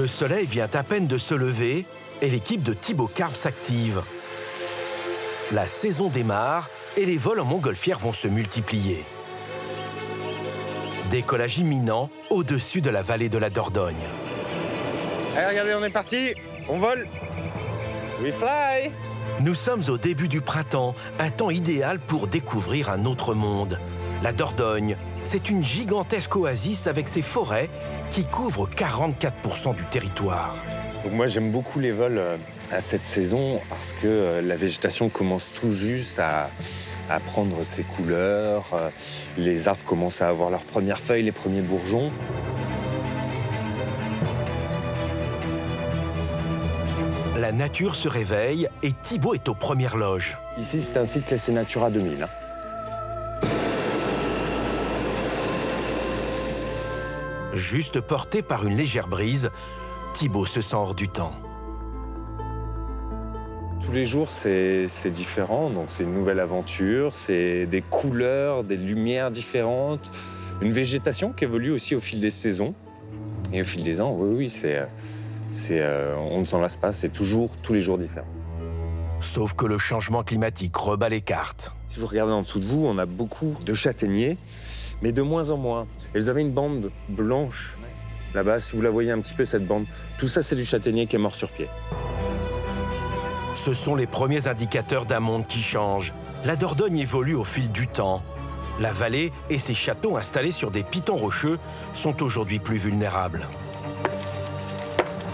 Le soleil vient à peine de se lever et l'équipe de Thibaut Carve s'active. La saison démarre et les vols en montgolfière vont se multiplier. Décollage imminent au-dessus de la vallée de la Dordogne. Allez, regardez, on est parti. On vole. We fly. Nous sommes au début du printemps, un temps idéal pour découvrir un autre monde. La Dordogne, c'est une gigantesque oasis avec ses forêts qui couvrent 44% du territoire. Donc moi, j'aime beaucoup les vols à cette saison parce que la végétation commence tout juste à prendre ses couleurs. Les arbres commencent à avoir leurs premières feuilles, les premiers bourgeons. La nature se réveille et Thibaut est aux premières loges. Ici, c'est un site classé Natura 2000. Juste porté par une légère brise, Thibaut se sent hors du temps. Tous les jours, c'est différent, donc c'est une nouvelle aventure, c'est des couleurs, des lumières différentes, une végétation qui évolue aussi au fil des saisons. Et au fil des ans, oui, on ne s'en lasse pas, c'est toujours, tous les jours différent. Sauf que le changement climatique rebat les cartes. Si vous regardez en dessous de vous, on a beaucoup de châtaigniers, mais de moins en moins. Et vous avez une bande blanche là-bas, si vous la voyez un petit peu, cette bande. Tout ça, c'est du châtaignier qui est mort sur pied. Ce sont les premiers indicateurs d'un monde qui change. La Dordogne évolue au fil du temps. La vallée et ses châteaux installés sur des pitons rocheux sont aujourd'hui plus vulnérables.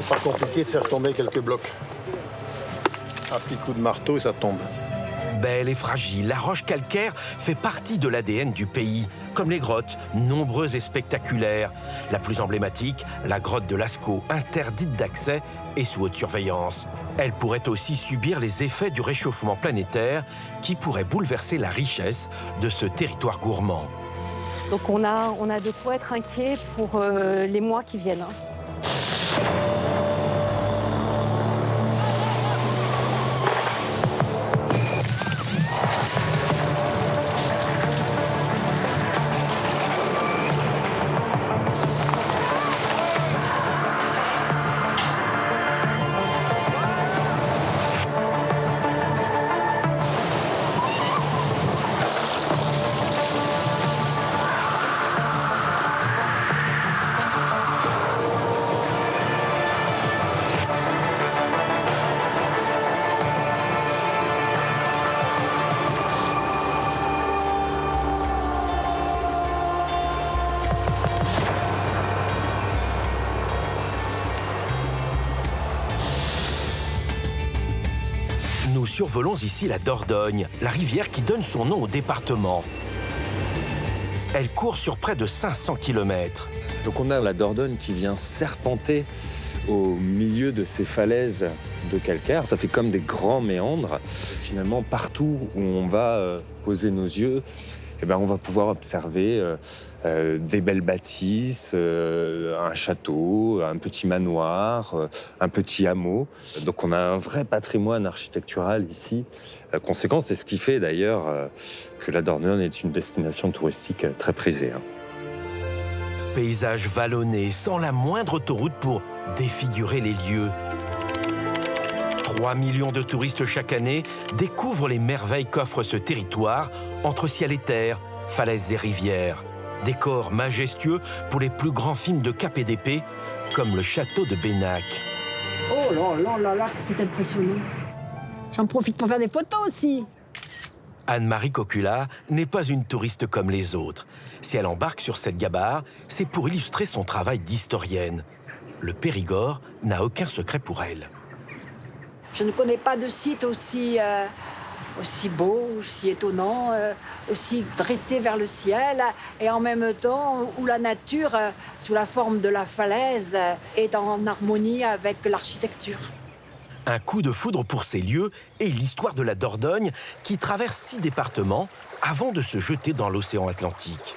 C'est pas compliqué de faire tomber quelques blocs. Un petit coup de marteau et ça tombe. Belle et fragile, la roche calcaire fait partie de l'ADN du pays, comme les grottes, nombreuses et spectaculaires. La plus emblématique, la grotte de Lascaux, interdite d'accès et sous haute surveillance. Elle pourrait aussi subir les effets du réchauffement planétaire qui pourrait bouleverser la richesse de ce territoire gourmand. Donc on a de quoi être inquiet pour les mois qui viennent. Nous survolons ici la Dordogne, la rivière qui donne son nom au département. Elle court sur près de 500 km. Donc on a la Dordogne qui vient serpenter au milieu de ces falaises de calcaire. Ça fait comme des grands méandres. Finalement, partout où on va poser nos yeux, eh ben, on va pouvoir observer des belles bâtisses, un château, un petit manoir, un petit hameau. Donc on a un vrai patrimoine architectural ici. La conséquence, c'est ce qui fait d'ailleurs que la Dordogne est une destination touristique très prisée. Paysage vallonné, sans la moindre autoroute pour défigurer les lieux. 3 millions de touristes chaque année découvrent les merveilles qu'offre ce territoire entre ciel et terre, falaises et rivières. Décor majestueux pour les plus grands films de cap et d'épée, comme le château de Bénac. Oh là là là là, c'est impressionnant. J'en profite pour faire des photos aussi. Anne-Marie Cocula n'est pas une touriste comme les autres. Si elle embarque sur cette gabarre, c'est pour illustrer son travail d'historienne. Le Périgord n'a aucun secret pour elle. Je ne connais pas de site aussi beau, aussi étonnant, aussi dressé vers le ciel, et en même temps où la nature, sous la forme de la falaise, est en harmonie avec l'architecture. Un coup de foudre pour ces lieux et l'histoire de la Dordogne qui traverse 6 départements avant de se jeter dans l'océan Atlantique.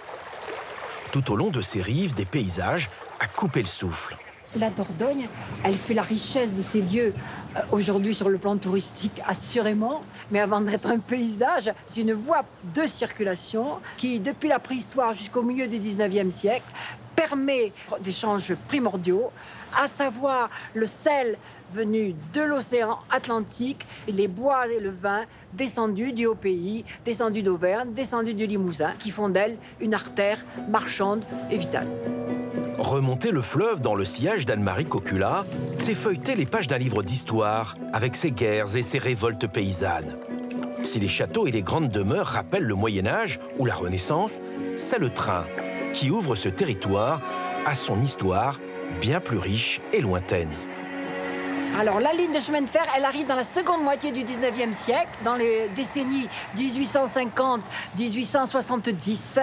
Tout au long de ses rives, des paysages à couper le souffle. La Dordogne, elle fait la richesse de ces lieux, aujourd'hui sur le plan touristique, assurément, mais avant d'être un paysage, c'est une voie de circulation qui, depuis la préhistoire jusqu'au milieu du 19e siècle, permet d'échanges primordiaux, à savoir le sel venu de l'océan Atlantique, et les bois et le vin descendus du Haut-Pays, descendus d'Auvergne, descendus du Limousin, qui font d'elle une artère marchande et vitale. Remonter le fleuve dans le sillage d'Anne-Marie Cocula, c'est feuilleter les pages d'un livre d'histoire, avec ses guerres et ses révoltes paysannes. Si les châteaux et les grandes demeures rappellent le Moyen-Âge ou la Renaissance, c'est le train qui ouvre ce territoire à son histoire bien plus riche et lointaine. Alors, la ligne de chemin de fer, elle arrive dans la seconde moitié du 19e siècle, dans les décennies 1850-1870.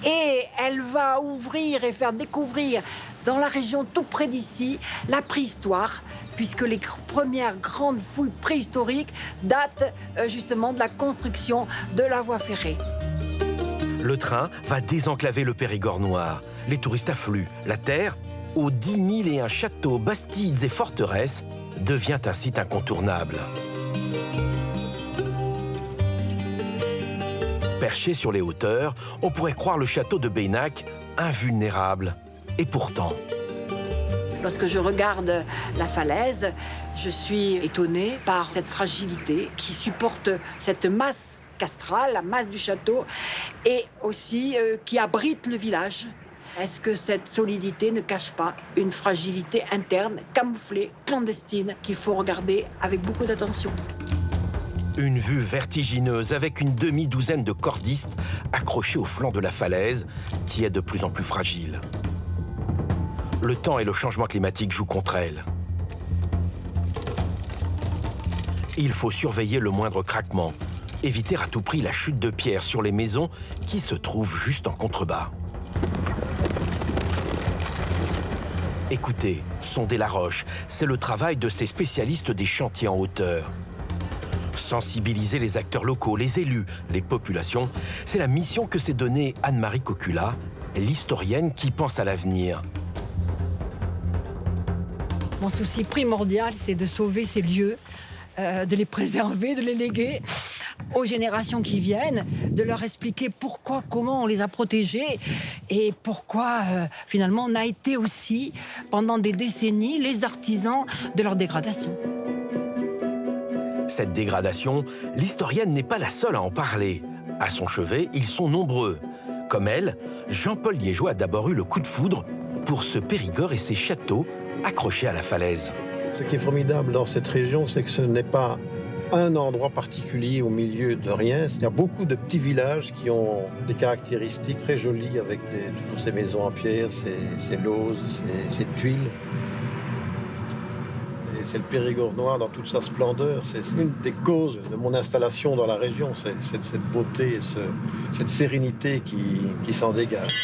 Et elle va ouvrir et faire découvrir dans la région tout près d'ici la préhistoire, puisque les premières grandes fouilles préhistoriques datent justement de la construction de la voie ferrée. Le train va désenclaver le Périgord noir. Les touristes affluent. La terre, aux 10 001 châteaux, bastides et forteresses, devient un site incontournable. Perché sur les hauteurs, on pourrait croire le château de Beynac invulnérable. Et pourtant... Lorsque je regarde la falaise, je suis étonnée par cette fragilité qui supporte cette masse castrale, la masse du château, et aussi qui abrite le village. Est-ce que cette solidité ne cache pas une fragilité interne, camouflée, clandestine, qu'il faut regarder avec beaucoup d'attention? Une vue vertigineuse avec une demi-douzaine de cordistes accrochés au flanc de la falaise, qui est de plus en plus fragile. Le temps et le changement climatique jouent contre elle. Il faut surveiller le moindre craquement, éviter à tout prix la chute de pierre sur les maisons qui se trouvent juste en contrebas. Écoutez, sonder la roche, c'est le travail de ces spécialistes des chantiers en hauteur. Sensibiliser les acteurs locaux, les élus, les populations, c'est la mission que s'est donnée Anne-Marie Cocula, l'historienne qui pense à l'avenir. Mon souci primordial, c'est de sauver ces lieux, de les préserver, de les léguer aux générations qui viennent, de leur expliquer pourquoi, comment on les a protégés et pourquoi, finalement, on a été aussi, pendant des décennies, les artisans de leur dégradation. Cette dégradation, l'historienne n'est pas la seule à en parler. À son chevet, ils sont nombreux. Comme elle, Jean-Paul Liégeois a d'abord eu le coup de foudre pour ce Périgord et ses châteaux accrochés à la falaise. Ce qui est formidable dans cette région, c'est que ce n'est pas un endroit particulier au milieu de rien. Il y a beaucoup de petits villages qui ont des caractéristiques très jolies avec toujours ces maisons en pierre, ces lauses, ces tuiles. Et c'est le Périgord noir dans toute sa splendeur. C'est une des causes de mon installation dans la région. C'est cette beauté et cette sérénité qui s'en dégage.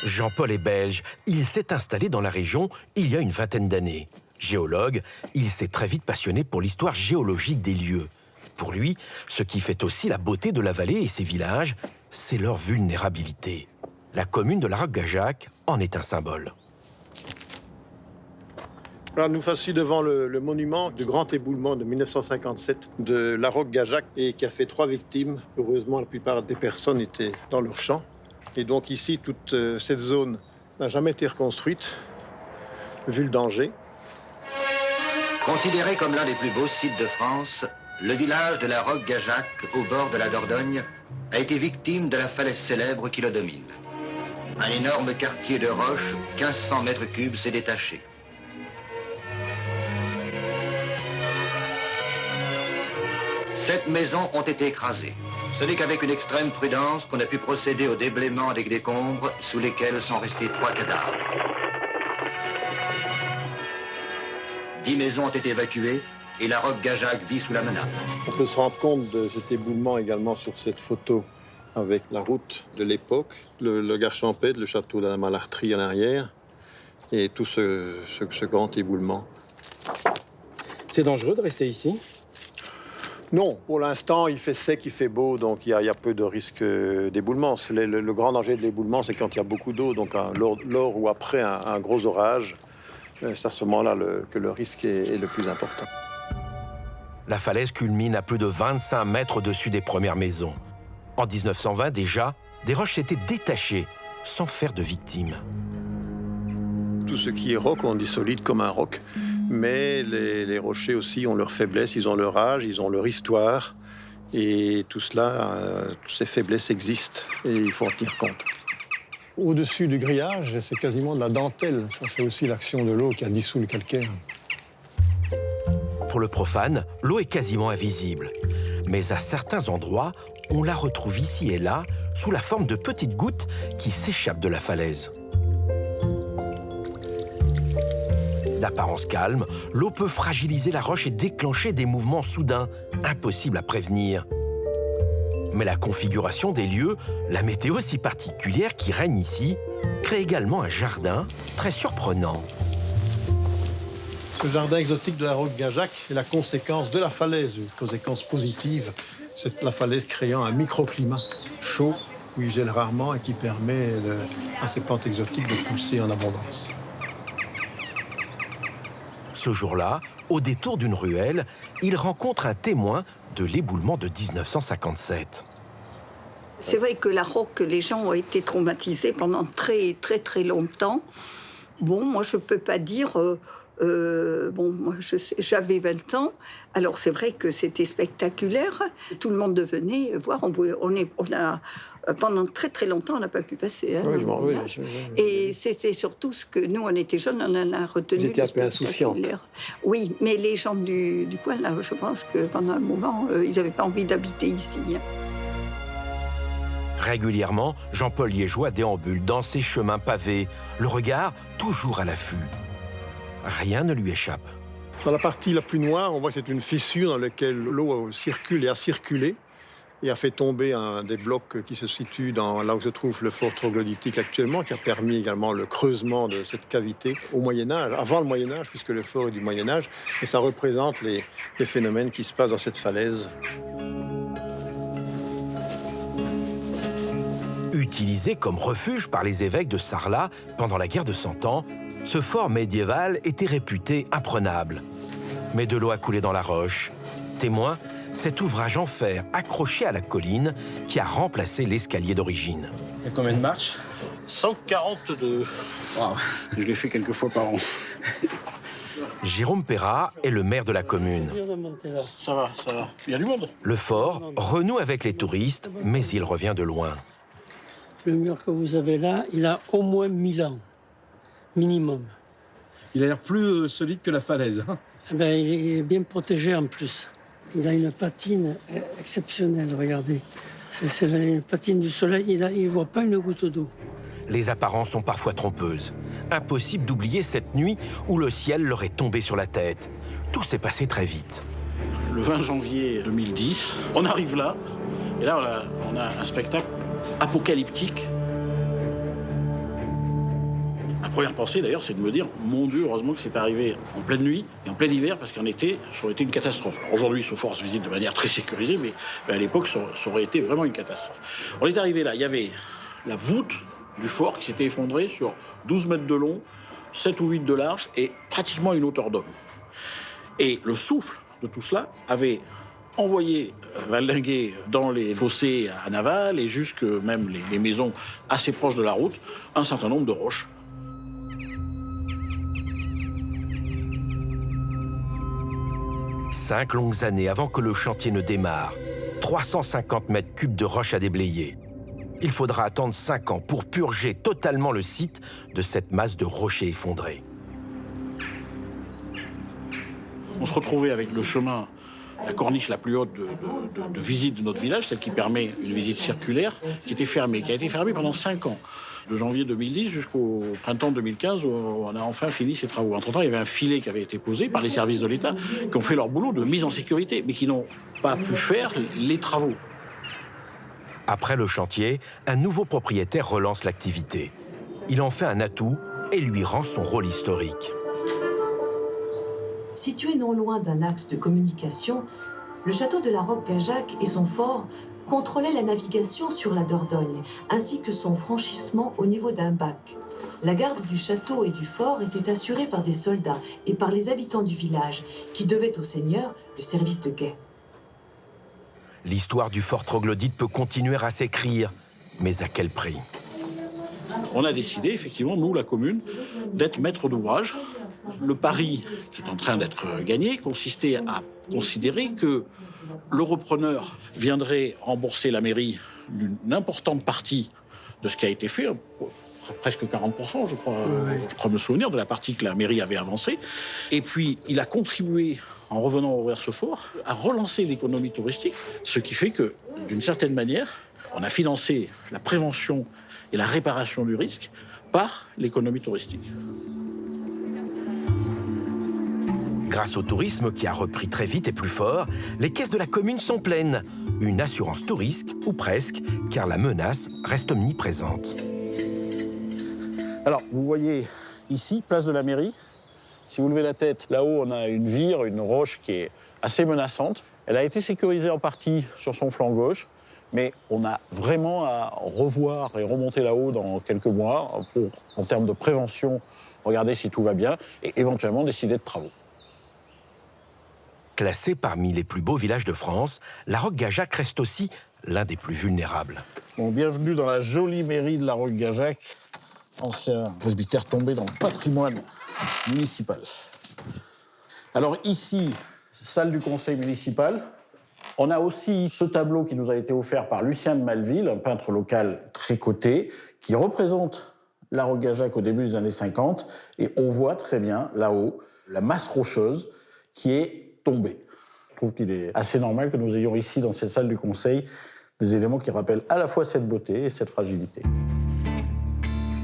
Jean-Paul est belge. Il s'est installé dans la région il y a une vingtaine d'années. Géologue, il s'est très vite passionné pour l'histoire géologique des lieux. Pour lui, ce qui fait aussi la beauté de la vallée et ses villages, c'est leur vulnérabilité. La commune de La Roque-Gajac en est un symbole. Alors, nous voici devant le monument du grand éboulement de 1957 de La Roque-Gajac et qui a fait 3 victimes. Heureusement, la plupart des personnes étaient dans leur champ. Et donc ici, toute cette zone n'a jamais été reconstruite, vu le danger. Considéré comme l'un des plus beaux sites de France, le village de La Roque-Gajac, au bord de la Dordogne, a été victime de la falaise célèbre qui le domine. Un énorme quartier de roches, 1500 mètres cubes, s'est détaché. Sept maisons ont été écrasées. Ce n'est qu'avec une extrême prudence qu'on a pu procéder au déblaiement des décombres sous lesquels sont restés 3 cadavres. 10 maisons ont été évacuées et La Roque-Gajac vit sous la menace. On peut se rendre compte de cet éboulement également sur cette photo avec la route de l'époque, le gare champêtre, le château de la Malartrie en arrière et tout ce grand éboulement. C'est dangereux de rester ici ? Non, pour l'instant, il fait sec, il fait beau, donc il y a peu de risque d'éboulement. Le grand danger de l'éboulement, c'est quand il y a beaucoup d'eau, donc lors ou après un gros orage. C'est à ce moment-là que le risque est le plus important. La falaise culmine à plus de 25 mètres au-dessus des premières maisons. En 1920 déjà, des roches s'étaient détachées sans faire de victimes. Tout ce qui est roc, on dit solide comme un roc. Mais les rochers aussi ont leurs faiblesses, ils ont leur âge, ils ont leur histoire. Et tout cela, toutes ces faiblesses existent et il faut en tenir compte. Au-dessus du grillage, c'est quasiment de la dentelle. Ça, c'est aussi l'action de l'eau qui a dissous le calcaire. Pour le profane, l'eau est quasiment invisible. Mais à certains endroits, on la retrouve ici et là, sous la forme de petites gouttes qui s'échappent de la falaise. D'apparence calme, l'eau peut fragiliser la roche et déclencher des mouvements soudains, impossibles à prévenir. Mais la configuration des lieux, la météo si particulière qui règne ici, crée également un jardin très surprenant. Ce jardin exotique de la roque Gajac est la conséquence de la falaise, une conséquence positive. C'est la falaise créant un microclimat chaud, où il gèle rarement et qui permet à ces plantes exotiques de pousser en abondance. Ce jour-là, au détour d'une ruelle, il rencontre un témoin de l'éboulement de 1957. C'est vrai que la roque, les gens ont été traumatisés pendant très longtemps. Bon, moi, je ne peux pas dire... moi, j'avais 20 ans. Alors, c'est vrai que c'était spectaculaire. Tout le monde venait voir. Pendant très longtemps, on n'a pas pu passer. Hein, oui, je m'en veux. Et c'était surtout ce que nous, on était jeunes, on en a retenu. Vous étiez un peu insouciante. Oui, mais les gens du coin, là, je pense que pendant un moment, ils n'avaient pas envie d'habiter ici. Hein. Régulièrement, Jean-Paul Liégeois déambule dans ces chemins pavés, le regard toujours à l'affût. Rien ne lui échappe. Dans la partie la plus noire, on voit que c'est une fissure dans laquelle l'eau circule et a circulé et a fait tomber des blocs qui se situent là où se trouve le fort troglodytique actuellement, qui a permis également le creusement de cette cavité au Moyen-Âge, avant le Moyen-Âge, puisque le fort est du Moyen-Âge, et ça représente les phénomènes qui se passent dans cette falaise. Utilisé comme refuge par les évêques de Sarlat pendant la guerre de Cent Ans, ce fort médiéval était réputé imprenable. Mais de l'eau a coulé dans la roche. Témoin, cet ouvrage en fer accroché à la colline qui a remplacé l'escalier d'origine. Il y a combien de marches? 142. Wow. Je l'ai fait quelques fois par an. Jérôme Perrat est le maire de la commune. Ça va. Il y a du monde. Le fort renoue avec les touristes, mais il revient de loin. Le mur que vous avez là, il a au moins 1000 ans. Minimum. Il a l'air plus solide que la falaise. Hein. Il est bien protégé en plus. Il a une patine exceptionnelle, regardez. C'est la patine du soleil, il ne voit pas une goutte d'eau. Les apparences sont parfois trompeuses. Impossible d'oublier cette nuit où le ciel leur est tombé sur la tête. Tout s'est passé très vite. Le 20 janvier 2010, on arrive là, et là on a un spectacle apocalyptique. La première pensée, d'ailleurs, c'est de me dire, mon Dieu, heureusement que c'est arrivé en pleine nuit et en plein hiver, parce qu'en été, ça aurait été une catastrophe. Alors aujourd'hui, ce fort se visite de manière très sécurisée, mais à l'époque, ça aurait été vraiment une catastrophe. On est arrivé là, il y avait la voûte du fort qui s'était effondrée sur 12 mètres de long, 7 ou 8 de large et pratiquement une hauteur d'homme. Et le souffle de tout cela avait envoyé valdinguer dans les fossés à Naval et jusque même les maisons assez proches de la route, un certain nombre de roches. 5 longues années avant que le chantier ne démarre. 350 mètres cubes de roches à déblayer. Il faudra attendre 5 ans pour purger totalement le site de cette masse de rochers effondrés. On se retrouvait avec le chemin, la corniche la plus haute de visite de notre village, celle qui permet une visite circulaire, qui était fermée, qui a été fermée pendant 5 ans. De janvier 2010 jusqu'au printemps 2015, où on a enfin fini ces travaux. Entre-temps, il y avait un filet qui avait été posé par les services de l'État, qui ont fait leur boulot de mise en sécurité, mais qui n'ont pas pu faire les travaux. Après le chantier, un nouveau propriétaire relance l'activité. Il en fait un atout et lui rend son rôle historique. Situé non loin d'un axe de communication, le château de la Roque-Gajac et son fort contrôlaient la navigation sur la Dordogne, ainsi que son franchissement au niveau d'un bac. La garde du château et du fort était assurée par des soldats et par les habitants du village, qui devaient au seigneur le service de guet. L'histoire du fort troglodyte peut continuer à s'écrire, mais à quel prix? on a décidé, effectivement, nous, la commune, d'être maître d'ouvrage. Le pari qui est en train d'être gagné consistait à considérer que le repreneur viendrait rembourser la mairie d'une importante partie de ce qui a été fait, presque 40%, je crois me souvenir, de la partie que la mairie avait avancée. Et puis, il a contribué, en revenant ouvrir ce fort, à relancer l'économie touristique, ce qui fait que, d'une certaine manière, on a financé la prévention et la réparation du risque par l'économie touristique. Grâce au tourisme qui a repris très vite et plus fort, les caisses de la commune sont pleines. Une assurance tout risque, ou presque, car la menace reste omniprésente. Alors, vous voyez ici, place de la mairie. Si vous levez la tête, là-haut, on a une vire, une roche qui est assez menaçante. Elle a été sécurisée en partie sur son flanc gauche, mais on a vraiment à revoir et remonter là-haut dans quelques mois pour, en termes de prévention, regarder si tout va bien et éventuellement décider de travaux. Classée parmi les plus beaux villages de France, la Roque-Gajac reste aussi l'un des plus vulnérables. Bon, bienvenue dans la jolie mairie de la Roque-Gajac, ancien presbytère tombé dans le patrimoine municipal. Alors ici, salle du conseil municipal. On a aussi ce tableau qui nous a été offert par Lucien de Malville, un peintre local très coté, qui représente la Roque-Gajac au début des années 50. Et on voit très bien là-haut la masse rocheuse qui est tombée. Je trouve qu'il est assez normal que nous ayons ici, dans cette salle du conseil, des éléments qui rappellent à la fois cette beauté et cette fragilité.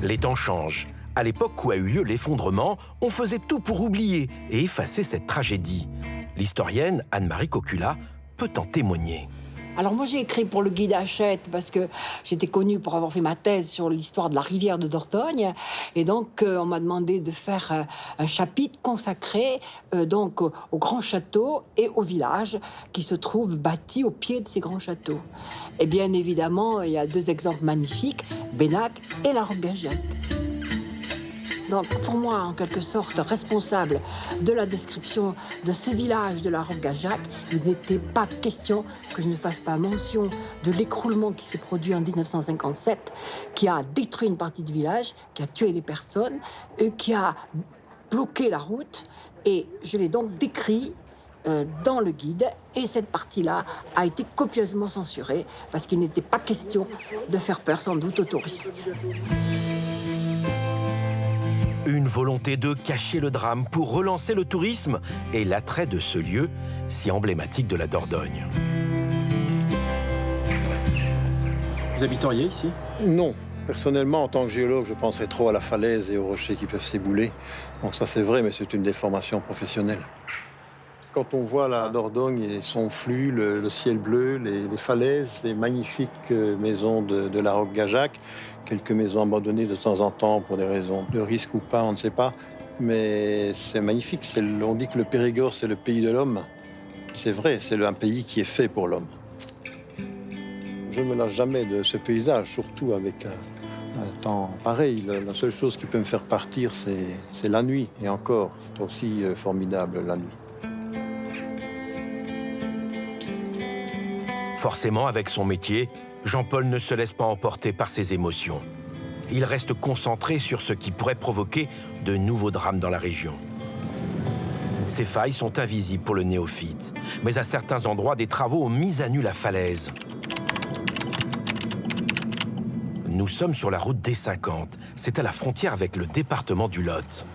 Les temps changent. À l'époque où a eu lieu l'effondrement, on faisait tout pour oublier et effacer cette tragédie. L'historienne Anne-Marie Cocula peut en témoigner. Alors moi j'ai écrit pour le guide Hachette parce que j'étais connue pour avoir fait ma thèse sur l'histoire de la rivière de Dordogne et donc on m'a demandé de faire un chapitre consacré donc au grand château et au village qui se trouvent bâtis au pied de ces grands châteaux. Et bien évidemment il y a deux exemples magnifiques, Bennac et la Roque-Gajac. Donc pour moi, en quelque sorte, responsable de la description de ce village de la Roque-Gajac, il n'était pas question que je ne fasse pas mention de l'écroulement qui s'est produit en 1957, qui a détruit une partie du village, qui a tué les personnes, et qui a bloqué la route. Et je l'ai donc décrit dans le guide, et cette partie-là a été copieusement censurée, parce qu'il n'était pas question de faire peur sans doute aux touristes. Une volonté de cacher le drame pour relancer le tourisme et l'attrait de ce lieu si emblématique de la Dordogne. Vous habiteriez ici? Non. Personnellement, en tant que géologue, je pensais trop à la falaise et aux rochers qui peuvent s'ébouler. Donc ça, c'est vrai, mais c'est une déformation professionnelle. Quand on voit la Dordogne et son flux, le ciel bleu, les falaises, les magnifiques maisons de la Roque-Gajac, quelques maisons abandonnées de temps en temps pour des raisons de risque ou pas, on ne sait pas. Mais c'est magnifique. On dit que le Périgord, c'est le pays de l'homme. C'est vrai, c'est un pays qui est fait pour l'homme. Je ne me lasse jamais de ce paysage, surtout avec un temps pareil. La seule chose qui peut me faire partir, c'est la nuit. Et encore, c'est aussi formidable la nuit. Forcément, avec son métier, Jean-Paul ne se laisse pas emporter par ses émotions. Il reste concentré sur ce qui pourrait provoquer de nouveaux drames dans la région. Ces failles sont invisibles pour le néophyte, mais à certains endroits, des travaux ont mis à nu la falaise. Nous sommes sur la route D50. C'est à la frontière avec le département du Lot.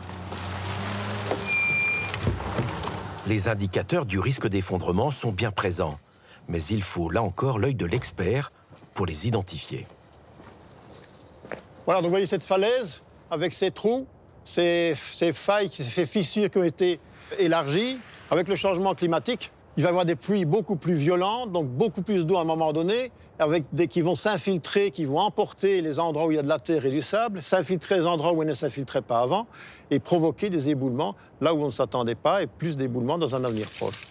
Les indicateurs du risque d'effondrement sont bien présents. Mais il faut, là encore, l'œil de l'expert pour les identifier. Voilà, donc vous voyez cette falaise avec ces trous, ces failles, ces fissures qui ont été élargies. Avec le changement climatique, il va y avoir des pluies beaucoup plus violentes, donc beaucoup plus d'eau à un moment donné, qui vont s'infiltrer, qui vont emporter les endroits où il y a de la terre et du sable, s'infiltrer les endroits où elles ne s'infiltraient pas avant, et provoquer des éboulements là où on ne s'attendait pas, et plus d'éboulements dans un avenir proche.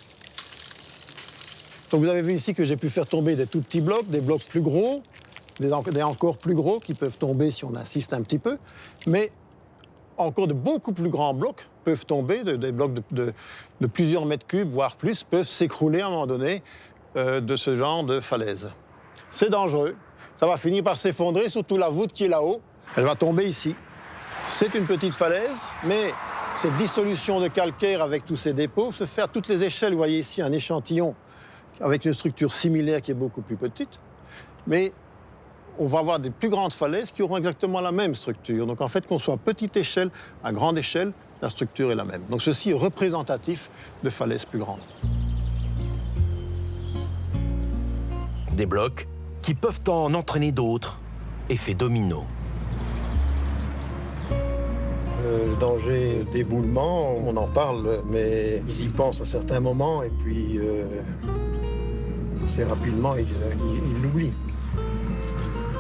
Donc vous avez vu ici que j'ai pu faire tomber des tout petits blocs, des blocs plus gros, des encore plus gros qui peuvent tomber si on insiste un petit peu, mais encore de beaucoup plus grands blocs peuvent tomber, des blocs de plusieurs mètres cubes, voire plus, peuvent s'écrouler à un moment donné de ce genre de falaise. C'est dangereux, ça va finir par s'effondrer, surtout la voûte qui est là-haut. Elle va tomber ici. C'est une petite falaise, mais cette dissolution de calcaire avec tous ces dépôts se fait à toutes les échelles. Vous voyez ici un échantillon avec une structure similaire qui est beaucoup plus petite. Mais on va avoir des plus grandes falaises qui auront exactement la même structure. Donc en fait, qu'on soit à petite échelle, à grande échelle, la structure est la même. Donc ceci est représentatif de falaises plus grandes. Des blocs qui peuvent en entraîner d'autres. Effet domino. Le danger d'éboulement, on en parle, mais ils y pensent à certains moments et puis assez rapidement, ils l'oublient.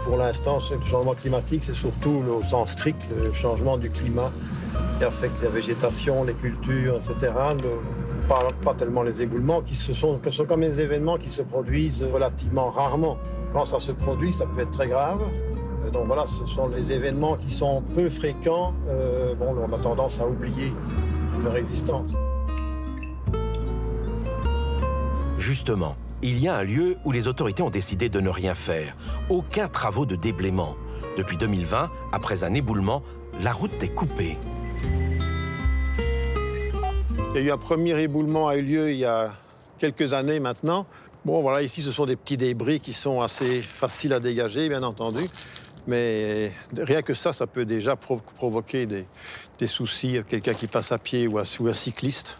Pour l'instant, le changement climatique, c'est surtout au sens strict, le changement du climat qui affecte la végétation, les cultures, etc. Pas tellement les éboulements, qui sont comme des événements qui se produisent relativement rarement. Quand ça se produit, ça peut être très grave. Donc voilà, ce sont les événements qui sont peu fréquents. On a tendance à oublier leur existence. Justement, il y a un lieu où les autorités ont décidé de ne rien faire. Aucun travaux de déblaiement. Depuis 2020, après un éboulement, la route est coupée. Il y a eu un premier éboulement a eu lieu il y a quelques années maintenant. Bon, voilà, ici, ce sont des petits débris qui sont assez faciles à dégager, bien entendu. Mais rien que ça peut déjà provoquer des soucis à quelqu'un qui passe à pied ou à cycliste.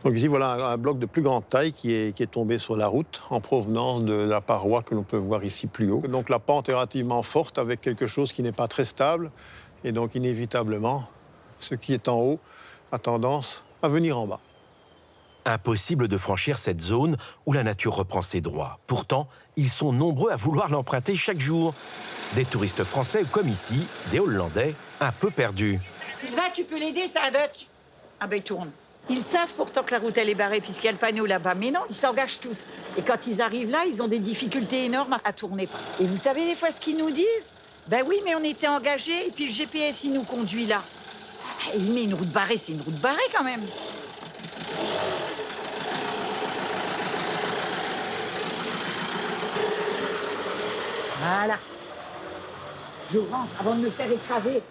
Donc ici, voilà un bloc de plus grande taille qui est tombé sur la route en provenance de la paroi que l'on peut voir ici plus haut. Donc la pente est relativement forte avec quelque chose qui n'est pas très stable. Et donc inévitablement, ce qui est en haut a tendance à venir en bas. Impossible de franchir cette zone où la nature reprend ses droits. Pourtant, ils sont nombreux à vouloir l'emprunter chaque jour. Des touristes français comme ici, des Hollandais un peu perdus. Sylvain, tu peux l'aider, ça, Dutch? Ah ben, il tourne. Ils savent pourtant que la route, elle est barrée puisqu'il y a le panneau là-bas. Mais non, ils s'engagent tous. Et quand ils arrivent là, ils ont des difficultés énormes à tourner. Et vous savez des fois ce qu'ils nous disent? Ben oui, mais on était engagés et puis le GPS, il nous conduit là. Mais une route barrée, c'est une route barrée quand même. Voilà. Je rentre avant de me faire écraser.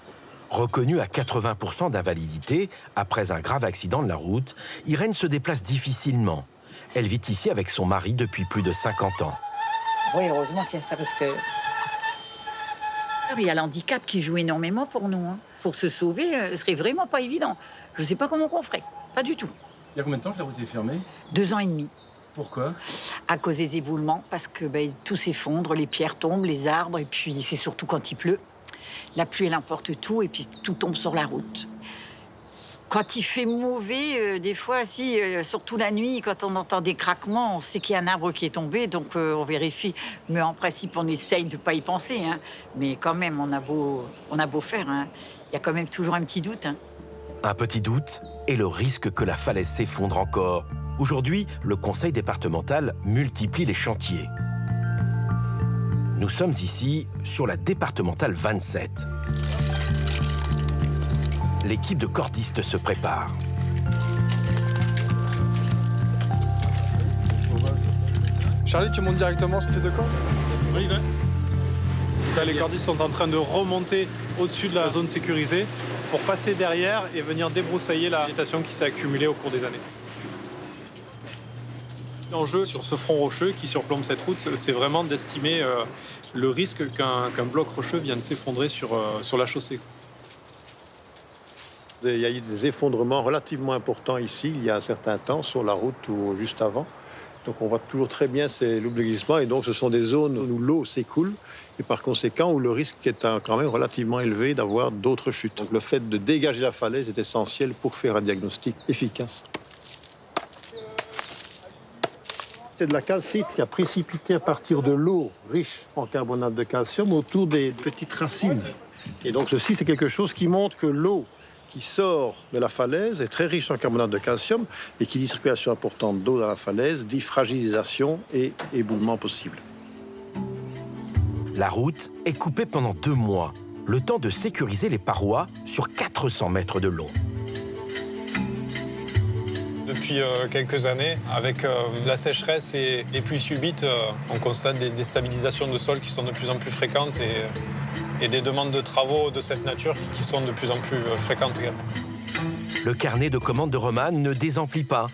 Reconnue à 80% d'invalidité, après un grave accident de la route, Irène se déplace difficilement. Elle vit ici avec son mari depuis plus de 50 ans. Oui, heureusement qu'il y a ça parce que... Il y a l'handicap qui joue énormément pour nous. Hein. Pour se sauver, ce serait vraiment pas évident. Je ne sais pas comment on ferait. Pas du tout. Il y a combien de temps que la route est fermée? 2 ans et demi. Pourquoi? À cause des éboulements, parce que tout s'effondre, les pierres tombent, les arbres, et puis c'est surtout quand il pleut. La pluie, elle emporte tout, et puis tout tombe sur la route. Quand il fait mauvais, des fois, surtout la nuit, quand on entend des craquements, on sait qu'il y a un arbre qui est tombé, donc on vérifie. Mais en principe, on essaye de ne pas y penser. Hein. Mais quand même, on a beau faire, hein. Il y a quand même toujours un petit doute. Hein. Un petit doute et le risque que la falaise s'effondre encore. Aujourd'hui, le conseil départemental multiplie les chantiers. Nous sommes ici sur la départementale 27. L'équipe de cordistes se prépare. Charlie, tu montes directement sur tes 2 cordes? Oui, là. Là, les cordistes sont en train de remonter au-dessus de la zone sécurisée pour passer derrière et venir débroussailler la végétation qui s'est accumulée au cours des années. L'enjeu sur ce front rocheux qui surplombe cette route, c'est vraiment d'estimer le risque qu'un bloc rocheux vienne s'effondrer sur la chaussée. Il y a eu des effondrements relativement importants ici, il y a un certain temps, sur la route ou juste avant. Donc on voit toujours très bien ces loups de glissement et donc ce sont des zones où l'eau s'écoule et par conséquent où le risque est quand même relativement élevé d'avoir d'autres chutes. Donc le fait de dégager la falaise est essentiel pour faire un diagnostic efficace. C'est de la calcite qui a précipité à partir de l'eau riche en carbonate de calcium autour des petites racines. Et donc ceci, c'est quelque chose qui montre que l'eau qui sort de la falaise est très riche en carbonate de calcium et qui dit circulation importante d'eau dans la falaise, dit fragilisation et éboulement possible. La route est coupée pendant 2 mois, le temps de sécuriser les parois sur 400 mètres de long. depuis quelques années. Avec la sécheresse et les pluies subites, on constate des déstabilisations de sol qui sont de plus en plus fréquentes et des demandes de travaux de cette nature qui sont de plus en plus fréquentes également. Le carnet de commandes de Roman ne désemplit pas.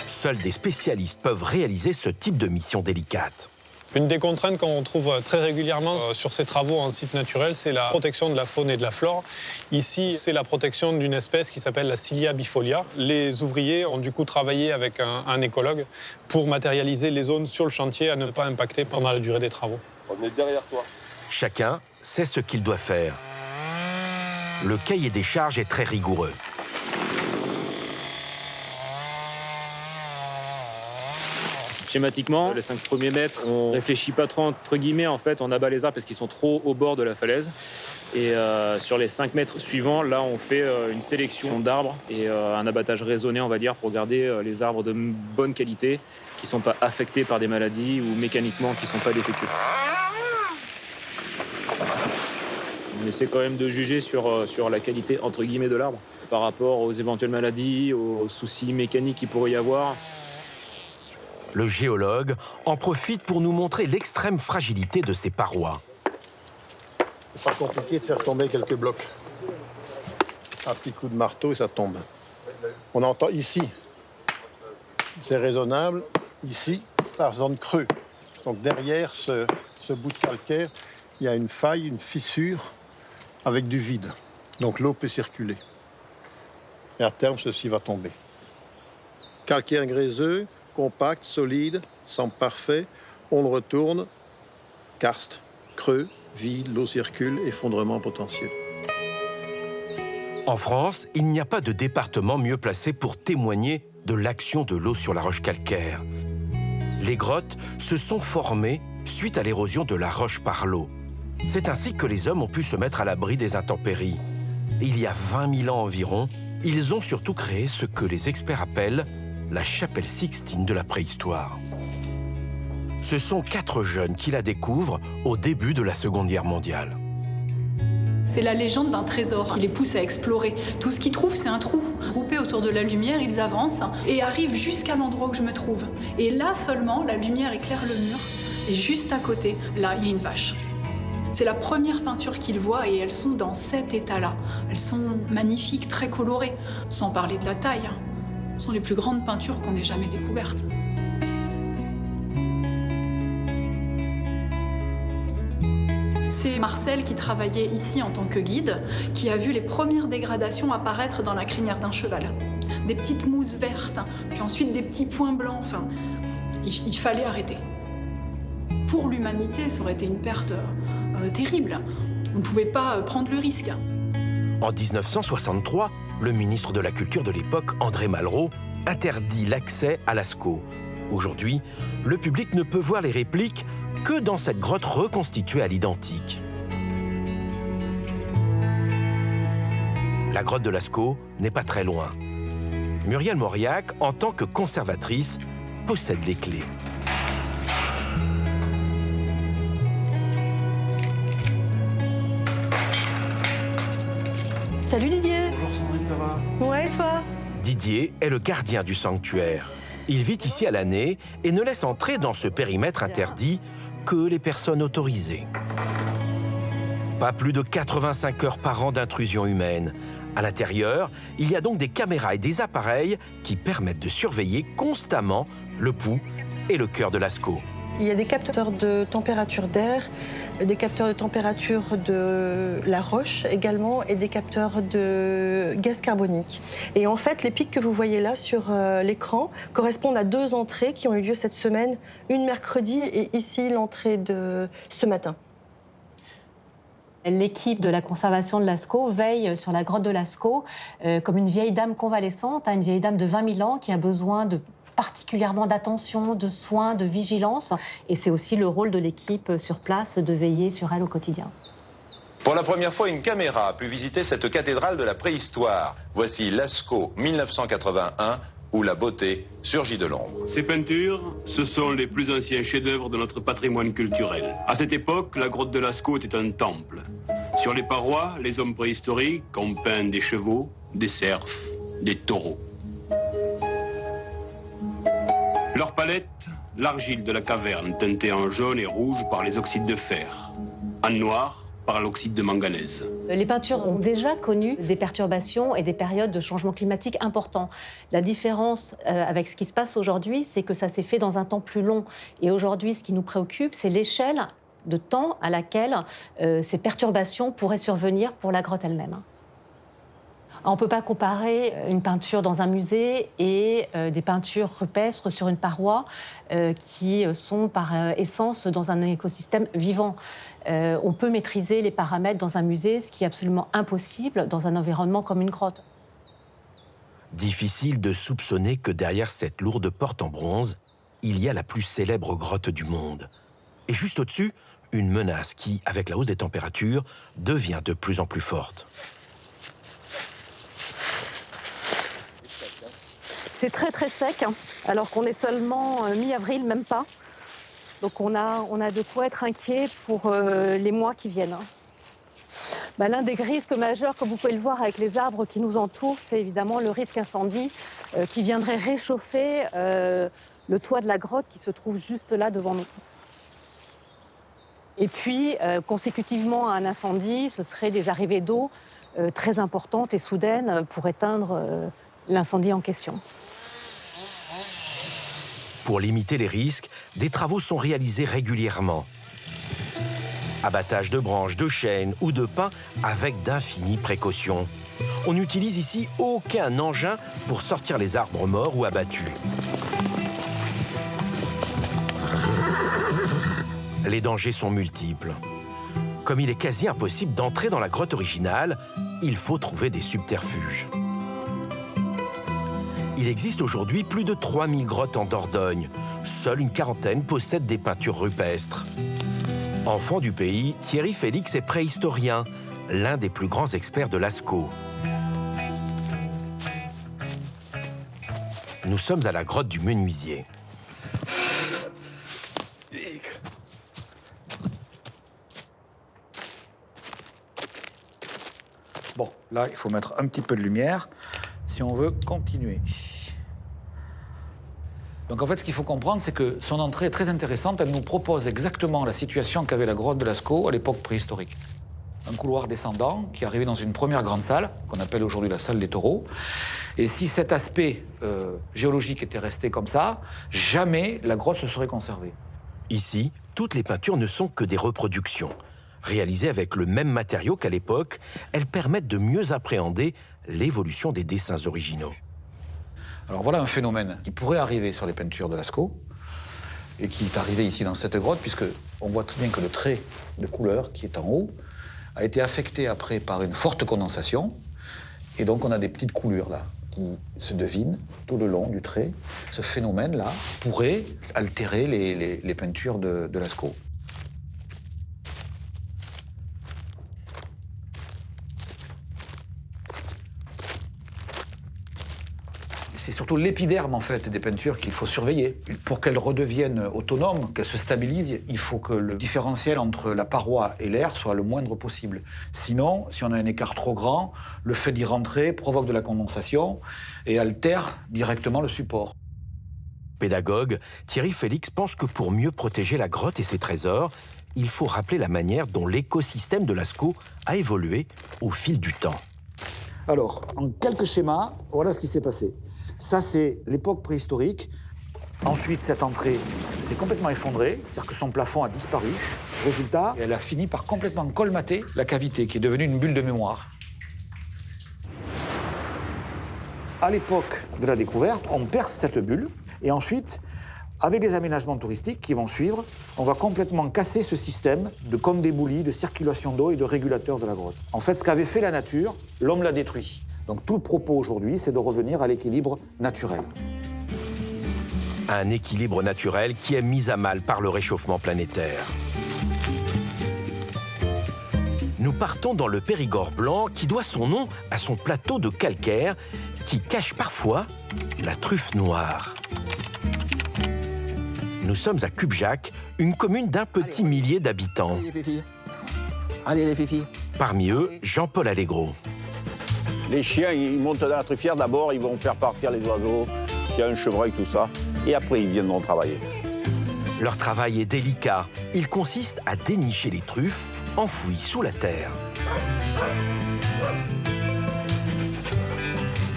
Seuls des spécialistes peuvent réaliser ce type de mission délicate. Une des contraintes qu'on trouve très régulièrement sur ces travaux en site naturel, c'est la protection de la faune et de la flore. Ici, c'est la protection d'une espèce qui s'appelle la Cilia bifolia. Les ouvriers ont du coup travaillé avec un écologue pour matérialiser les zones sur le chantier à ne pas impacter pendant la durée des travaux. On est derrière toi. Chacun sait ce qu'il doit faire. Le cahier des charges est très rigoureux. Schématiquement, les 5 premiers mètres, on réfléchit pas trop, entre guillemets, en fait, on abat les arbres parce qu'ils sont trop au bord de la falaise. Et sur les 5 mètres suivants, là, on fait une sélection d'arbres et un abattage raisonné, on va dire, pour garder les arbres de bonne qualité, qui ne sont pas affectés par des maladies ou mécaniquement qui ne sont pas défectueux. On essaie quand même de juger sur la qualité, entre guillemets, de l'arbre par rapport aux éventuelles maladies, aux soucis mécaniques qu'il pourrait y avoir. Le géologue en profite pour nous montrer l'extrême fragilité de ces parois. C'est pas compliqué de faire tomber quelques blocs. Un petit coup de marteau et ça tombe. On entend ici, c'est raisonnable. Ici, ça résonne creux. Donc derrière ce bout de calcaire, il y a une faille, une fissure avec du vide. Donc l'eau peut circuler. Et à terme, ceci va tomber. Calcaire gréseux, compact, solide, semble parfait. On le retourne, karst, creux, vide, l'eau circule, effondrement potentiel. En France, il n'y a pas de département mieux placé pour témoigner de l'action de l'eau sur la roche calcaire. Les grottes se sont formées suite à l'érosion de la roche par l'eau. C'est ainsi que les hommes ont pu se mettre à l'abri des intempéries. Et il y a 20 000 ans environ, ils ont surtout créé ce que les experts appellent la chapelle Sixtine de la préhistoire. Ce sont 4 jeunes qui la découvrent au début de la Seconde Guerre mondiale. C'est la légende d'un trésor qui les pousse à explorer. Tout ce qu'ils trouvent, c'est un trou. Groupés autour de la lumière, ils avancent et arrivent jusqu'à l'endroit où je me trouve. Et là seulement, la lumière éclaire le mur. Et juste à côté, là, il y a une vache. C'est la première peinture qu'ils voient et elles sont dans cet état-là. Elles sont magnifiques, très colorées, sans parler de la taille. Ce sont les plus grandes peintures qu'on ait jamais découvertes. C'est Marcel qui travaillait ici en tant que guide, qui a vu les premières dégradations apparaître dans la crinière d'un cheval. Des petites mousses vertes, puis ensuite des petits points blancs. Enfin, il fallait arrêter. Pour l'humanité, ça aurait été une perte terrible. On ne pouvait pas prendre le risque. En 1963, le ministre de la Culture de l'époque, André Malraux, interdit l'accès à Lascaux. Aujourd'hui, le public ne peut voir les répliques que dans cette grotte reconstituée à l'identique. La grotte de Lascaux n'est pas très loin. Muriel Mauriac, en tant que conservatrice, possède les clés. Salut Didier. Bonjour Sandrine, ça va? Ouais, et toi? Didier est le gardien du sanctuaire. Il vit ici à l'année et ne laisse entrer dans ce périmètre interdit que les personnes autorisées. Pas plus de 85 heures par an d'intrusion humaine. À l'intérieur, il y a donc des caméras et des appareils qui permettent de surveiller constamment le pouls et le cœur de Lascaux. Il y a des capteurs de température d'air, des capteurs de température de la roche également et des capteurs de gaz carbonique. Et en fait, les pics que vous voyez là sur l'écran correspondent à 2 entrées qui ont eu lieu cette semaine, une mercredi et ici l'entrée de ce matin. L'équipe de la conservation de Lascaux veille sur la grotte de Lascaux comme une vieille dame convalescente, une vieille dame de 20 000 ans qui a besoin de particulièrement d'attention, de soins, de vigilance. Et c'est aussi le rôle de l'équipe sur place de veiller sur elle au quotidien. Pour la première fois, une caméra a pu visiter cette cathédrale de la préhistoire. Voici Lascaux 1981, où la beauté surgit de l'ombre. Ces peintures, ce sont les plus anciens chefs-d'œuvre de notre patrimoine culturel. À cette époque, la grotte de Lascaux était un temple. Sur les parois, les hommes préhistoriques ont peint des chevaux, des cerfs, des taureaux. Leur palette, l'argile de la caverne teintée en jaune et rouge par les oxydes de fer, en noir par l'oxyde de manganèse. Les peintures ont déjà connu des perturbations et des périodes de changement climatique importants. La différence avec ce qui se passe aujourd'hui, c'est que ça s'est fait dans un temps plus long. Et aujourd'hui, ce qui nous préoccupe, c'est l'échelle de temps à laquelle ces perturbations pourraient survenir pour la grotte elle-même. On ne peut pas comparer une peinture dans un musée et des peintures rupestres sur une paroi qui sont par essence dans un écosystème vivant. On peut maîtriser les paramètres dans un musée, ce qui est absolument impossible dans un environnement comme une grotte. Difficile de soupçonner que derrière cette lourde porte en bronze, il y a la plus célèbre grotte du monde. Et juste au-dessus, une menace qui, avec la hausse des températures, devient de plus en plus forte. C'est très très sec, alors qu'on est seulement mi-avril, même pas. Donc on a de quoi être inquiet pour les mois qui viennent. L'un des risques majeurs, comme vous pouvez le voir avec les arbres qui nous entourent, c'est évidemment le risque incendie qui viendrait réchauffer le toit de la grotte qui se trouve juste là devant nous. Et puis, consécutivement à un incendie, ce seraient des arrivées d'eau très importantes et soudaines pour éteindre l'incendie en question. Pour limiter les risques, des travaux sont réalisés régulièrement. Abattage de branches, de chênes ou de pins avec d'infinies précautions. On n'utilise ici aucun engin pour sortir les arbres morts ou abattus. Les dangers sont multiples. Comme il est quasi impossible d'entrer dans la grotte originale, il faut trouver des subterfuges. Il existe aujourd'hui plus de 3000 grottes en Dordogne. Seule une quarantaine possède des peintures rupestres. Enfant du pays, Thierry Félix est préhistorien, l'un des plus grands experts de Lascaux. Nous sommes à la grotte du Menuisier. Bon, là, il faut mettre un petit peu de lumière si on veut continuer. Donc en fait, ce qu'il faut comprendre, c'est que son entrée est très intéressante. Elle nous propose exactement la situation qu'avait la grotte de Lascaux à l'époque préhistorique. Un couloir descendant qui arrivait dans une première grande salle, qu'on appelle aujourd'hui la salle des taureaux. Et si cet aspect géologique était resté comme ça, jamais la grotte se serait conservée. Ici, toutes les peintures ne sont que des reproductions. Réalisées avec le même matériau qu'à l'époque, elles permettent de mieux appréhender l'évolution des dessins originaux. Alors voilà un phénomène qui pourrait arriver sur les peintures de Lascaux et qui est arrivé ici dans cette grotte, puisque on voit très bien que le trait de couleur qui est en haut a été affecté après par une forte condensation, et donc on a des petites coulures là qui se devinent tout le long du trait. Ce phénomène-là pourrait altérer les peintures de Lascaux. C'est surtout l'épiderme, en fait, des peintures qu'il faut surveiller. Pour qu'elles redeviennent autonomes, qu'elles se stabilisent, il faut que le différentiel entre la paroi et l'air soit le moindre possible. Sinon, si on a un écart trop grand, le fait d'y rentrer provoque de la condensation et altère directement le support. Pédagogue, Thierry Félix pense que pour mieux protéger la grotte et ses trésors, il faut rappeler la manière dont l'écosystème de Lascaux a évolué au fil du temps. Alors, en quelques schémas, voilà ce qui s'est passé. Ça, c'est l'époque préhistorique. Ensuite, cette entrée s'est complètement effondrée, c'est-à-dire que son plafond a disparu. Résultat, elle a fini par complètement colmater la cavité, qui est devenue une bulle de mémoire. À l'époque de la découverte, on perce cette bulle, et ensuite, avec les aménagements touristiques qui vont suivre, on va complètement casser ce système de comme d'éboulis, de circulation d'eau et de régulateur de la grotte. En fait, ce qu'avait fait la nature, l'homme l'a détruit. Donc tout le propos aujourd'hui, c'est de revenir à l'équilibre naturel. Un équilibre naturel qui est mis à mal par le réchauffement planétaire. Nous partons dans le Périgord blanc qui doit son nom à son plateau de calcaire qui cache parfois la truffe noire. Nous sommes à Cubjac, une commune d'un petit millier d'habitants. Allez les fifis. Parmi eux, Jean-Paul Allegro. Les chiens, ils montent dans la truffière d'abord, ils vont faire partir les oiseaux. chien, un chevreuil, tout ça. Et après, ils viendront travailler. Leur travail est délicat. Il consiste à dénicher les truffes enfouies sous la terre.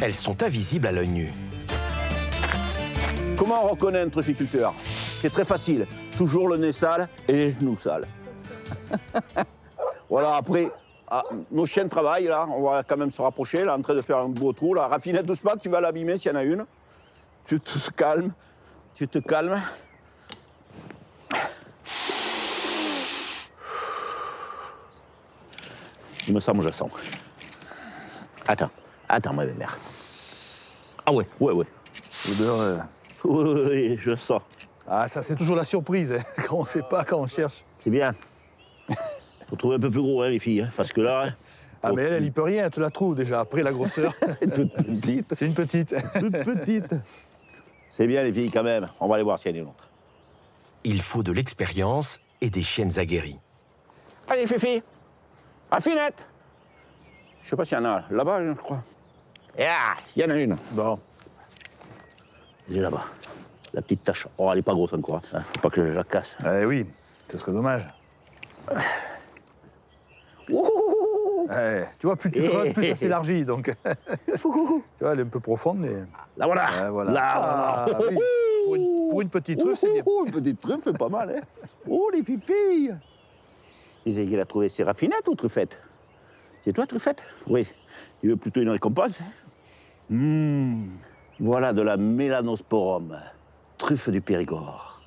Elles sont invisibles à l'œil nu. Comment on reconnaît un trufficulteur? C'est très facile. Toujours le nez sale et les genoux sales. Voilà, après, nos chiens travaillent, là. On va quand même se rapprocher, là, en train de faire un beau trou, là. Raffinette, doucement, tu vas l'abîmer s'il y en a une. Tu te calmes. Tu te calmes. Il me semble que je sens. Attends, ma belle-mère. Ah ouais. L'odeur... Oui, je sens. Ah, ça, c'est toujours la surprise, hein, quand on ne sait pas, quand on cherche. C'est bien. Faut trouver un peu plus gros, hein, les filles, hein, parce que là... Hein, ah, mais elle y peut rien, tu la trouves déjà, après la grosseur. Toute petite. C'est une petite. Toute petite. C'est bien, les filles, quand même. On va aller voir s'il y en a une autre. Il faut de l'expérience et des chiennes aguerries. Allez, Fifi. Raffinette. Je sais pas s'il y en a là-bas, je crois. Ah, il y en a une. Bon. Elle est là-bas. La petite tache. Oh, elle est pas grosse encore. Hein. Faut pas que je la casse. Eh oui, ce serait dommage. Tu vois, plus tu creuses, plus ça s'élargit, donc. Tu vois, elle est un peu profonde, mais... Là, voilà. Voilà. Là, voilà. Oui. Pour une petite truffe, c'est bien. Une petite truffe, c'est pas mal, hein. Oh, les filles. Disais qu'il a trouvé, c'est Raffinette ou Truffette? C'est toi, Truffette? Oui. Il veut plutôt une récompense. Voilà de la Mélanosporum, truffe du Périgord.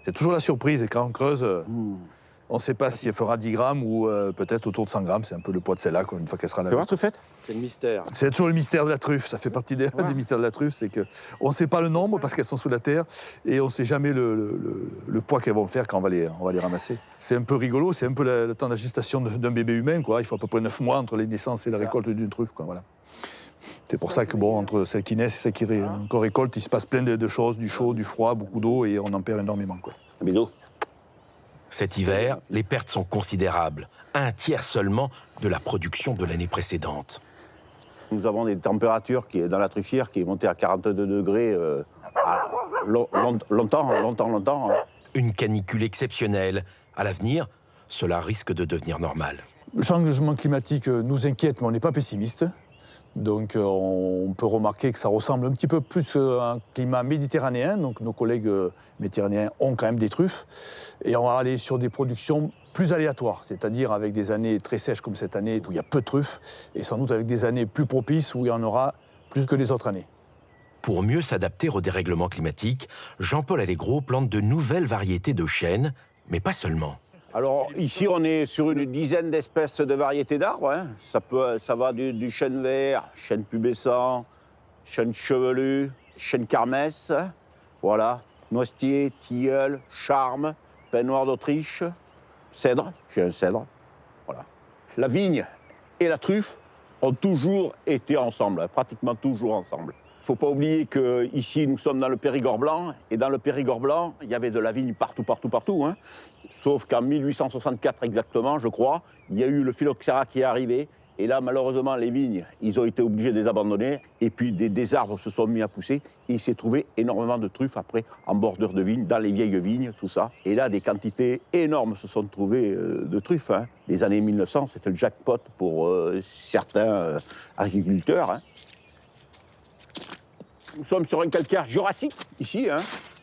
C'est toujours la surprise, et quand on creuse, on ne sait pas si elle fera 10 grammes ou peut-être autour de 100 grammes. C'est un peu le poids de celle-là, une fois qu'elle sera là. Tu vois, Truffette? C'est le mystère. C'est toujours le mystère de la truffe. Ça fait partie des mystères de la truffe. C'est qu'on ne sait pas le nombre parce qu'elles sont sous la terre et on ne sait jamais le poids qu'elles vont faire quand on va les ramasser. C'est un peu rigolo. C'est un peu le temps de gestation d'un bébé humain, quoi. Il faut à peu près 9 mois entre les naissances et la récolte d'une truffe, quoi. Voilà. C'est pour ça que, bon, entre celles qui naissent et celles qu'on récolte, il se passe plein de choses, du chaud, du froid, beaucoup d'eau, et on en perd énormément, quoi. Un bisou. Cet hiver, les pertes sont considérables. 1/3 seulement de la production de l'année précédente. Nous avons des températures dans la truffière qui est montée à 42 degrés longtemps. Une canicule exceptionnelle. À l'avenir, cela risque de devenir normal. Le changement climatique nous inquiète, mais on n'est pas pessimiste. Donc on peut remarquer que ça ressemble un petit peu plus à un climat méditerranéen. Donc nos collègues méditerranéens ont quand même des truffes. Et on va aller sur des productions plus aléatoires, c'est-à-dire avec des années très sèches comme cette année où il y a peu de truffes, et sans doute avec des années plus propices où il y en aura plus que les autres années. Pour mieux s'adapter au dérèglement climatique, Jean-Paul Allegro plante de nouvelles variétés de chênes, mais pas seulement. Alors ici, on est sur une dizaine d'espèces de variétés d'arbres. Hein. Ça va du chêne vert, chêne pubescent, chêne chevelu, chêne kermès, voilà, noisetier, tilleul, charme, pin noir d'Autriche, cèdre, j'ai un cèdre, voilà. La vigne et la truffe ont toujours été ensemble, pratiquement toujours ensemble. Il ne faut pas oublier qu'ici, nous sommes dans le Périgord blanc, et dans le Périgord blanc, il y avait de la vigne partout. Hein. Sauf qu'en 1864 exactement, je crois, il y a eu le phylloxéra qui est arrivé, et là, malheureusement, les vignes, ils ont été obligés de les abandonner, et puis des arbres se sont mis à pousser, et il s'est trouvé énormément de truffes après, en bordure de vignes, dans les vieilles vignes, tout ça. Et là, des quantités énormes se sont trouvées de truffes. Hein. Les années 1900, c'était le jackpot pour certains agriculteurs. Hein. Nous sommes sur un calcaire jurassique, ici, hein.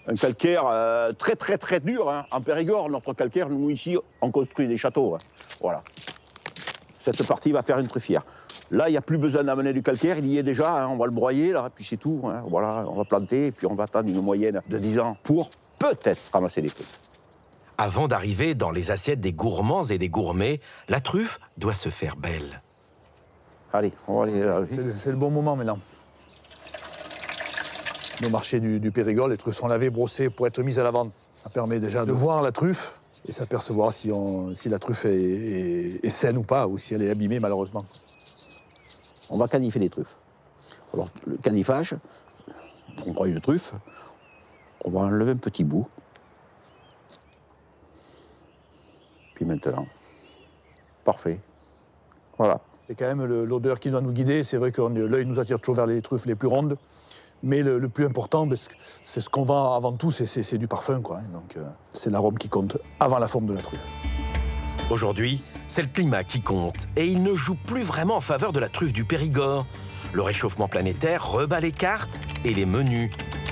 Un calcaire très dur. Hein. En Périgord, notre calcaire, nous, ici, on construit des châteaux. Hein. Voilà. Cette partie va faire une truffière. Là, il n'y a plus besoin d'amener du calcaire, il y est déjà, hein. On va le broyer, là, puis c'est tout. Hein. Voilà, on va planter, et puis on va attendre une moyenne de 10 ans pour peut-être ramasser des truffes. Avant d'arriver dans les assiettes des gourmands et des gourmets, la truffe doit se faire belle. Allez, on va aller là. C'est le bon moment maintenant. Au marché du Périgord, les truffes sont lavées, brossées pour être mises à la vente. Ça permet déjà de voir la truffe et s'apercevoir si la truffe est saine ou pas, ou si elle est abîmée malheureusement. On va canifer les truffes. Alors, le canifage, on prend une truffe, on va enlever un petit bout. Puis maintenant, parfait. Voilà. C'est quand même l'odeur qui doit nous guider. C'est vrai que l'œil nous attire toujours vers les truffes les plus rondes. Mais le plus important, c'est ce qu'on vend avant tout, c'est du parfum, quoi. Donc c'est l'arôme qui compte avant la forme de la truffe. Aujourd'hui, c'est le climat qui compte et il ne joue plus vraiment en faveur de la truffe du Périgord. Le réchauffement planétaire rebat les cartes et les menus.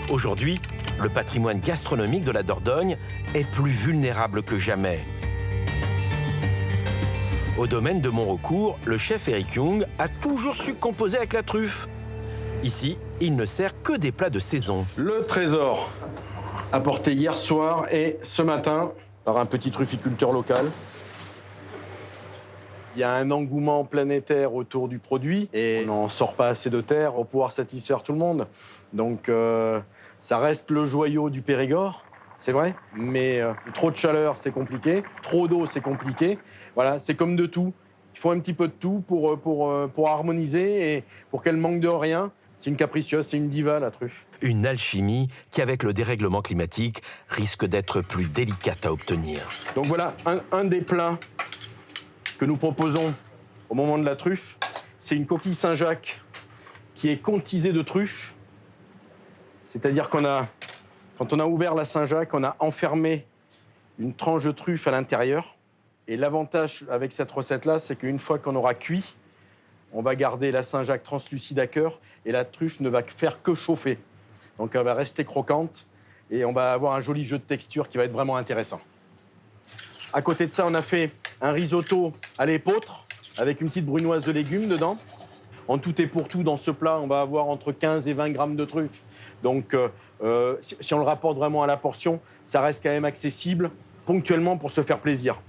Aujourd'hui, le patrimoine gastronomique de la Dordogne est plus vulnérable que jamais. Au domaine de Montrecourt, le chef Eric Young a toujours su composer avec la truffe. Ici, il ne sert que des plats de saison. Le trésor, apporté hier soir et ce matin par un petit trufficulteur local. Il y a un engouement planétaire autour du produit et on n'en sort pas assez de terre pour pouvoir satisfaire tout le monde. Donc ça reste le joyau du Périgord, c'est vrai, mais trop de chaleur, c'est compliqué, trop d'eau, c'est compliqué. Voilà, c'est comme de tout. Il faut un petit peu de tout pour harmoniser et pour qu'elle manque de rien. C'est une capricieuse, c'est une diva, la truffe. Une alchimie qui, avec le dérèglement climatique, risque d'être plus délicate à obtenir. Donc voilà, un des plats que nous proposons au moment de la truffe, c'est une coquille Saint-Jacques qui est contisée de truffe. C'est-à-dire quand on a ouvert la Saint-Jacques, on a enfermé une tranche de truffe à l'intérieur. Et l'avantage avec cette recette-là, c'est qu'une fois qu'on aura cuit, on va garder la Saint-Jacques translucide à cœur et la truffe ne va faire que chauffer. Donc elle va rester croquante et on va avoir un joli jeu de texture qui va être vraiment intéressant. À côté de ça, on a fait un risotto à l'épeautre avec une petite brunoise de légumes dedans. En tout et pour tout, dans ce plat, on va avoir entre 15 et 20 grammes de truffe. Donc si on le rapporte vraiment à la portion, ça reste quand même accessible ponctuellement pour se faire plaisir.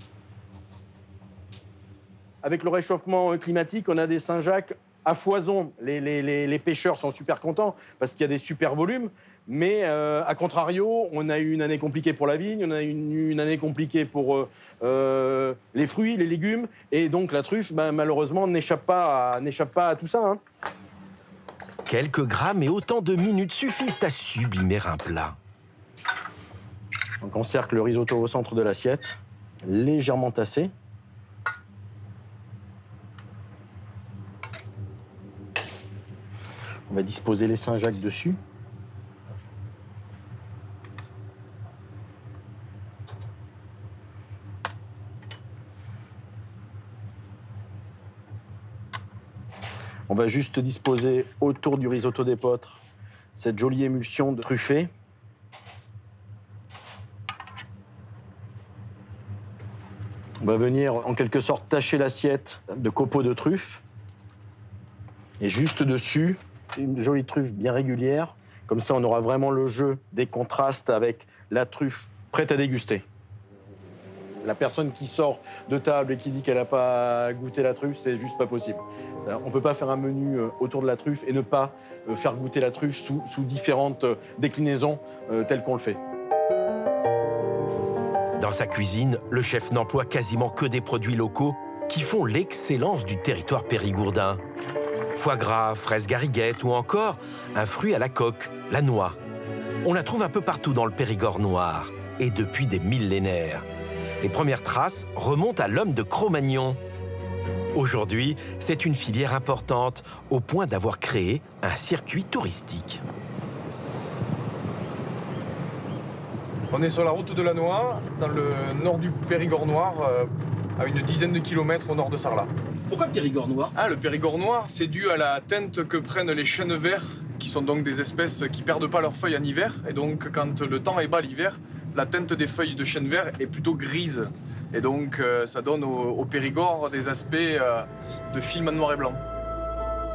Avec le réchauffement climatique, on a des Saint-Jacques à foison. Les pêcheurs sont super contents parce qu'il y a des super volumes. Mais à contrario, on a eu une année compliquée pour la vigne, on a eu une année compliquée pour les fruits, les légumes. Et donc la truffe, malheureusement, n'échappe pas à tout ça. Hein. Quelques grammes et autant de minutes suffisent à sublimer un plat. Donc on cercle le risotto au centre de l'assiette, légèrement tassé. On va disposer les Saint-Jacques dessus. On va juste disposer autour du risotto d'épeautre cette jolie émulsion de truffé. On va venir en quelque sorte tacher l'assiette de copeaux de truffe. Et juste dessus, une jolie truffe bien régulière. Comme ça, on aura vraiment le jeu des contrastes avec la truffe prête à déguster. La personne qui sort de table et qui dit qu'elle n'a pas goûté la truffe, c'est juste pas possible. On ne peut pas faire un menu autour de la truffe et ne pas faire goûter la truffe sous différentes déclinaisons telles qu'on le fait. Dans sa cuisine, le chef n'emploie quasiment que des produits locaux qui font l'excellence du territoire périgourdin. Foie gras, fraises gariguettes ou encore un fruit à la coque, la noix. On la trouve un peu partout dans le Périgord noir et depuis des millénaires. Les premières traces remontent à l'homme de Cro-Magnon. Aujourd'hui, c'est une filière importante, au point d'avoir créé un circuit touristique. On est sur la route de la Noix, dans le nord du Périgord noir, à une dizaine de kilomètres au nord de Sarlat. Pourquoi Périgord noir? Le Périgord noir, c'est dû à la teinte que prennent les chênes verts, qui sont donc des espèces qui ne perdent pas leurs feuilles en hiver. Et donc, quand le temps est bas l'hiver, la teinte des feuilles de chêne vert est plutôt grise. Et donc, ça donne au Périgord des aspects de film en noir et blanc.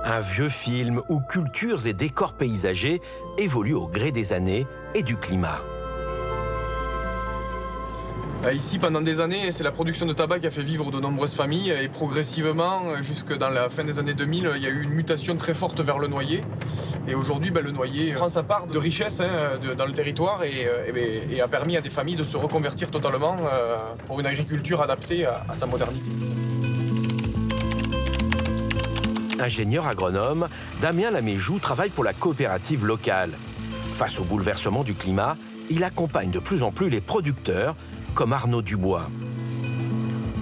Un vieux film où cultures et décors paysagers évoluent au gré des années et du climat. Ici, pendant des années, c'est la production de tabac qui a fait vivre de nombreuses familles. Et progressivement, jusque dans la fin des années 2000, il y a eu une mutation très forte vers le noyer. Et aujourd'hui, le noyer prend sa part de richesse dans le territoire et a permis à des familles de se reconvertir totalement pour une agriculture adaptée à sa modernité. Ingénieur agronome, Damien Laméjou travaille pour la coopérative locale. Face au bouleversement du climat, il accompagne de plus en plus les producteurs, comme Arnaud Dubois.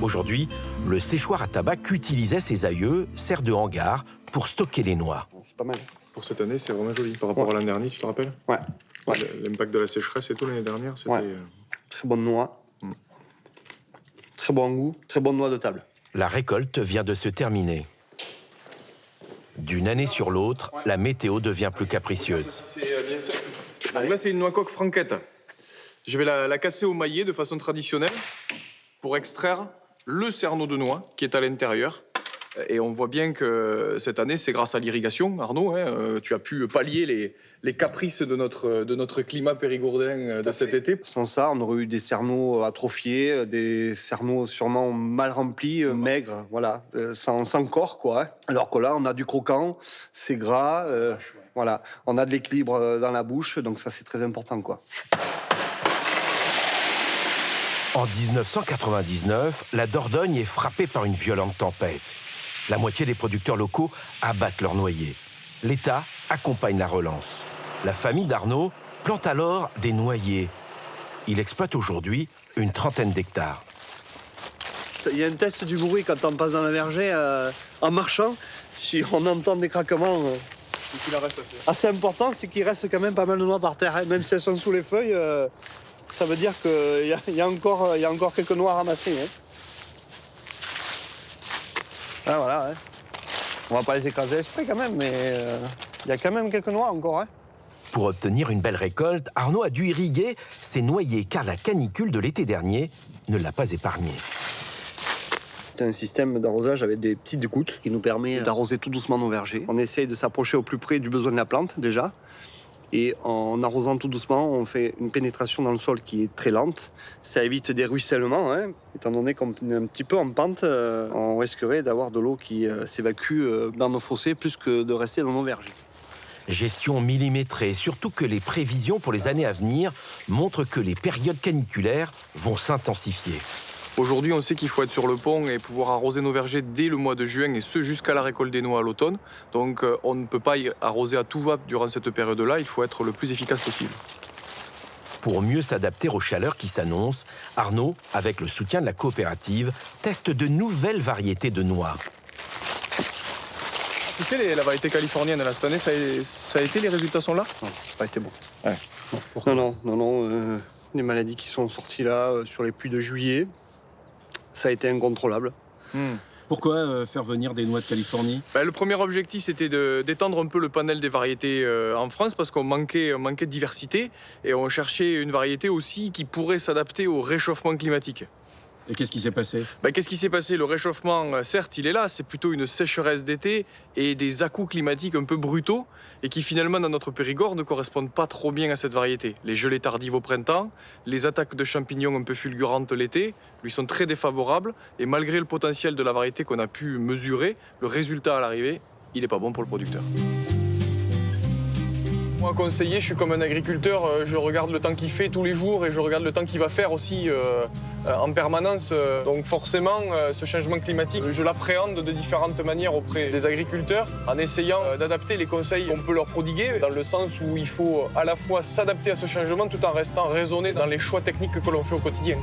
Aujourd'hui, le séchoir à tabac qu'utilisaient ses aïeux sert de hangar pour stocker les noix. C'est pas mal. Pour cette année, c'est vraiment joli. Par rapport à l'an dernier, tu te rappelles? Ouais. L'impact de la sécheresse et tout l'année dernière, c'était... Très bonne noix. Très bon goût, très bonne noix de table. La récolte vient de se terminer. D'une année sur l'autre, la météo devient plus capricieuse. C'est bien ça. Donc là, c'est une noix coque franquette. Je vais la casser au maillet de façon traditionnelle pour extraire le cerneau de noix qui est à l'intérieur. Et on voit bien que cette année, c'est grâce à l'irrigation, Arnaud. Tu as pu pallier les caprices de notre climat périgourdin de cet été. Sans ça, on aurait eu des cerneaux atrophiés, des cerneaux sûrement mal remplis, maigres, voilà, sans corps, quoi. Alors que là, on a du croquant, c'est gras, voilà. On a de l'équilibre dans la bouche, donc ça, c'est très important, quoi. En 1999, la Dordogne est frappée par une violente tempête. La moitié des producteurs locaux abattent leurs noyers. L'État accompagne la relance. La famille d'Arnaud plante alors des noyers. Il exploite aujourd'hui une trentaine d'hectares. Il y a un test du bruit quand on passe dans le verger en marchant. Si on entend des craquements assez importants, c'est qu'il reste quand même pas mal de noix par terre. Hein. Même si elles sont sous les feuilles, ça veut dire qu'il y a encore quelques noix à ramasser. Hein. Ah, voilà, hein. On va pas les écraser exprès quand même, mais il y a quand même quelques noix encore. Hein. Pour obtenir une belle récolte, Arnaud a dû irriguer ses noyers car la canicule de l'été dernier ne l'a pas épargné. C'est un système d'arrosage avec des petites gouttes qui nous permet d'arroser tout doucement nos vergers. On essaye de s'approcher au plus près du besoin de la plante déjà. Et en arrosant tout doucement, on fait une pénétration dans le sol qui est très lente. Ça évite des ruissellements, hein. Étant donné qu'on est un petit peu en pente, on risquerait d'avoir de l'eau qui s'évacue dans nos fossés plus que de rester dans nos vergers. Gestion millimétrée, surtout que les prévisions pour les années à venir montrent que les périodes caniculaires vont s'intensifier. Aujourd'hui, on sait qu'il faut être sur le pont et pouvoir arroser nos vergers dès le mois de juin, et ce jusqu'à la récolte des noix à l'automne. Donc on ne peut pas y arroser à tout va durant cette période-là, il faut être le plus efficace possible. Pour mieux s'adapter aux chaleurs qui s'annoncent, Arnaud, avec le soutien de la coopérative, teste de nouvelles variétés de noix. Tu sais, la variété californienne, là, cette année, ça a été, les résultats sont là? Non, ça n'a pas été bon. Ouais. Non. Les maladies qui sont sorties là sur les pluies de juillet, ça a été incontrôlable. Pourquoi faire venir des noix de Californie? Le premier objectif, c'était d'étendre un peu le panel des variétés en France, parce qu'on manquait de diversité, et on cherchait une variété aussi qui pourrait s'adapter au réchauffement climatique. Et qu'est-ce qui s'est passé? Qu'est-ce qui s'est passé? Le réchauffement, certes, il est là, c'est plutôt une sécheresse d'été et des à-coups climatiques un peu brutaux, et qui finalement, dans notre Périgord, ne correspondent pas trop bien à cette variété. Les gelées tardives au printemps, les attaques de champignons un peu fulgurantes l'été, lui sont très défavorables, et malgré le potentiel de la variété qu'on a pu mesurer, le résultat à l'arrivée, il n'est pas bon pour le producteur. Moi, conseiller, je suis comme un agriculteur, je regarde le temps qu'il fait tous les jours et je regarde le temps qu'il va faire aussi en permanence. Donc forcément, ce changement climatique, je l'appréhende de différentes manières auprès des agriculteurs, en essayant d'adapter les conseils qu'on peut leur prodiguer, dans le sens où il faut à la fois s'adapter à ce changement tout en restant raisonné dans les choix techniques que l'on fait au quotidien.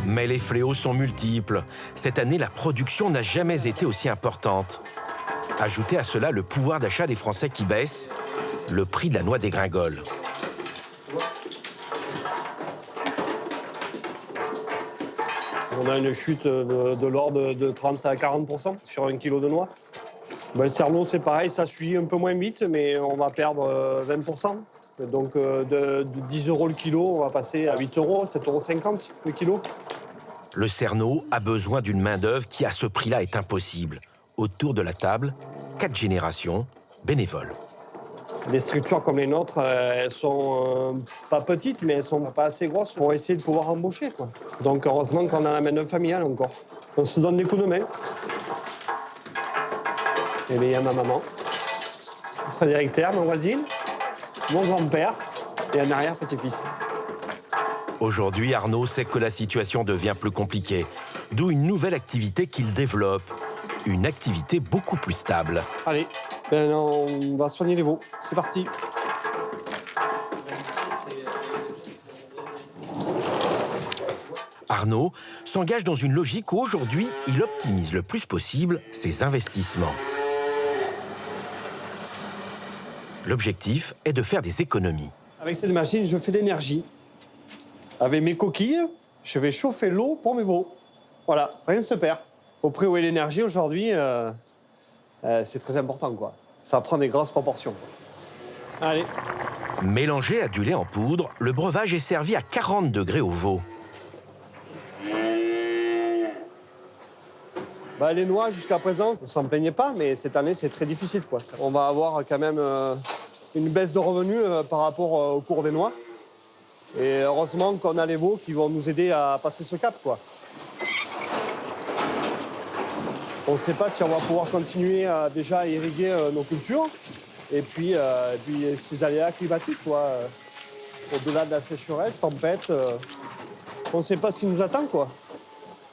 Mais les fléaux sont multiples. Cette année, la production n'a jamais été aussi importante. Ajoutez à cela le pouvoir d'achat des Français qui baisse, le prix de la noix dégringole. On a une chute de l'ordre de 30 à 40% sur 1 kilo de noix. Le cerneau, c'est pareil, ça suit un peu moins vite, mais on va perdre 20%. Donc de 10 € le kilo, on va passer à 8 €, 7,50 € le kilo. Le cerneau a besoin d'une main-d'œuvre qui, à ce prix-là, est impossible. Autour de la table, 4 générations bénévoles. Des structures comme les nôtres, elles sont pas petites, mais elles sont pas assez grosses pour essayer de pouvoir embaucher, quoi. Donc heureusement qu'on a la main-d'œuvre familiale encore. On se donne des coups de main. Et bien, il y a ma maman, Frédéric Terre, ma voisine, mon grand-père et un arrière-petit-fils. Aujourd'hui, Arnaud sait que la situation devient plus compliquée, d'où une nouvelle activité qu'il développe, une activité beaucoup plus stable. Allez, on va soigner les veaux. C'est parti. Arnaud s'engage dans une logique où aujourd'hui, il optimise le plus possible ses investissements. L'objectif est de faire des économies. Avec cette machine, je fais de l'énergie. Avec mes coquilles, je vais chauffer l'eau pour mes veaux. Voilà, rien ne se perd. Au prix où est l'énergie aujourd'hui, c'est très important, quoi. Ça prend des grosses proportions. Allez. Mélangé à du lait en poudre, le breuvage est servi à 40 degrés au veau. Bah, les noix, jusqu'à présent, on s'en plaignait pas, mais cette année, c'est très difficile, quoi. On va avoir quand même une baisse de revenus par rapport au cours des noix. Et heureusement qu'on a les veaux qui vont nous aider à passer ce cap, quoi. On ne sait pas si on va pouvoir continuer à déjà irriguer nos cultures. Et puis ces aléas climatiques, quoi. Au-delà de la sécheresse, tempête, on ne sait pas ce qui nous attend, quoi.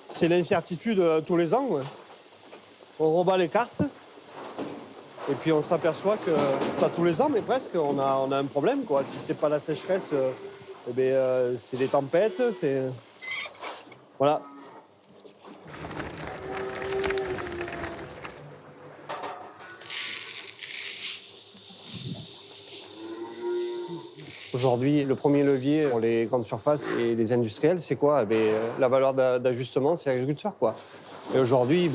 C'est l'incertitude tous les ans. Ouais. On rebat les cartes. Et puis on s'aperçoit que, pas tous les ans, mais presque, on a un problème, quoi. Si c'est pas la sécheresse, c'est les tempêtes, c'est... Voilà. Aujourd'hui, le premier levier pour les grandes surfaces et les industriels, c'est quoi? La valeur d'ajustement, c'est l'agriculteur, quoi. Et aujourd'hui, il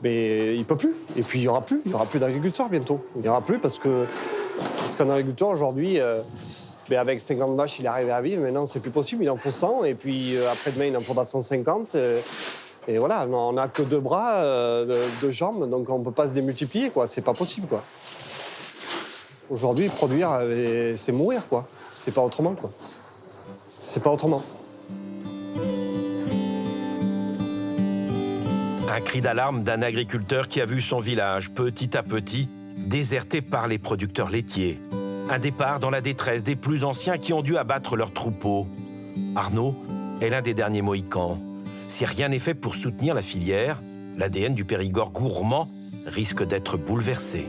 ne peut plus. Et puis, il n'y aura plus d'agriculteurs bientôt. Il n'y aura plus parce qu'un agriculteur, aujourd'hui, avec 50 vaches, il est arrivé à vivre. Maintenant, c'est plus possible. Il en faut 100. Et puis, après-demain, il en faudra 150. Et voilà, on n'a que 2 bras, 2 jambes. Donc, on ne peut pas se démultiplier, quoi. C'est pas possible, quoi. Aujourd'hui, produire, c'est mourir, quoi. C'est pas autrement, quoi. C'est pas autrement. Un cri d'alarme d'un agriculteur qui a vu son village, petit à petit, déserté par les producteurs laitiers. Un départ dans la détresse des plus anciens qui ont dû abattre leurs troupeaux. Arnaud est l'un des derniers Mohicans. Si rien n'est fait pour soutenir la filière, l'ADN du Périgord gourmand risque d'être bouleversé.